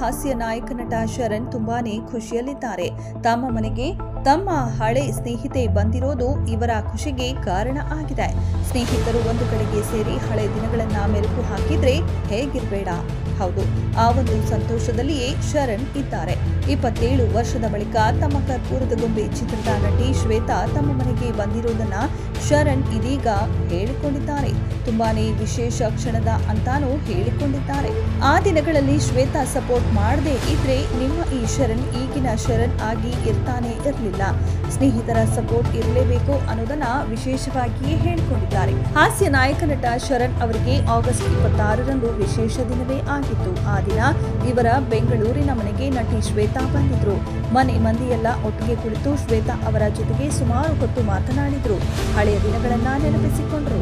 ಹಾಸ್ಯ ನಾಯಕ ನಟ ಶರಣ್ ತುಂಬಾನೇ ಖುಷಿಯಲ್ಲಿದ್ದಾರೆ. ತಮ್ಮ ಮನೆಗೆ ತಮ್ಮ ಹಳೆ ಸ್ನೇಹಿತೆ ಬಂದಿರೋದು ಇವರ ಖುಷಿಗೆ ಕಾರಣ ಆಗಿದೆ. ಸ್ನೇಹಿತರು ಒಂದು ಕಡೆಗೆ ಸೇರಿ ಹಳೆ ದಿನಗಳನ್ನ ಮೆಲುಕು ಹಾಕಿದ್ರೆ ಹೇಗಿರ್ಬೇಡ. ಹೌದು, ಆ ಒಂದು ಸಂತೋಷದಲ್ಲಿಯೇ ಶರಣ್ ಇದ್ದಾರೆ. 27 ವರ್ಷದ ಬಳಿಕ ತಮ್ಮ ಕರ್ಪೂರದ ಗೊಂಬೆ ಚಿತ್ರದ ನಟಿ ಶ್ವೇತಾ ತಮ್ಮ ಮನೆಗೆ ಬಂದಿರುವುದನ್ನ ಶರಣ್ ಇದೀಗ ಹೇಳಿಕೊಂಡಿದ್ದಾರೆ. ತುಂಬಾನೇ ವಿಶೇಷ ಕ್ಷಣದ ಅಂತಾನೂ ಹೇಳಿಕೊಂಡಿದ್ದಾರೆ. ಆ ದಿನಗಳಲ್ಲಿ ಶ್ವೇತಾ ಸಪೋರ್ಟ್ ಮಾಡದೇ ಇದ್ರೆ ನಿಮ್ಮ ಈ ಶರಣ್ ಈಗಿನ ಶರಣ್ ಆಗಿ ಇರ್ತಾನೆ ಇರಲಿಲ್ಲ. ಸ್ನೇಹಿತರ ಸಪೋರ್ಟ್ ಇರಲೇಬೇಕು ಅನ್ನೋದನ್ನ ವಿಶೇಷವಾಗಿಯೇ ಹೇಳಿಕೊಂಡಿದ್ದಾರೆ. ಹಾಸ್ಯ ನಾಯಕ ನಟ ಶರಣ್ ಅವರಿಗೆ ಆಗಸ್ಟ್ 26ರಂದು ವಿಶೇಷ ದಿನವೇ ಆಗಿತ್ತು. ಆ ದಿನ ಇವರ ಬೆಂಗಳೂರಿನ ಮನೆಗೆ ನಟಿ ಶ್ವೇತಾ ಬಂದಿದ್ರು. ಮನೆ ಮಂದಿಯೆಲ್ಲ ಒಟ್ಟಿಗೆ ಕುಳಿತು ಶ್ವೇತಾ ಅವರ ಜೊತೆಗೆ ಸುಮಾರು ಹೊತ್ತು ಮಾತನಾಡಿದ್ರು. ಹಳೆಯ ದಿನಗಳನ್ನ ನೆನಪಿಸಿಕೊಂಡ್ರು.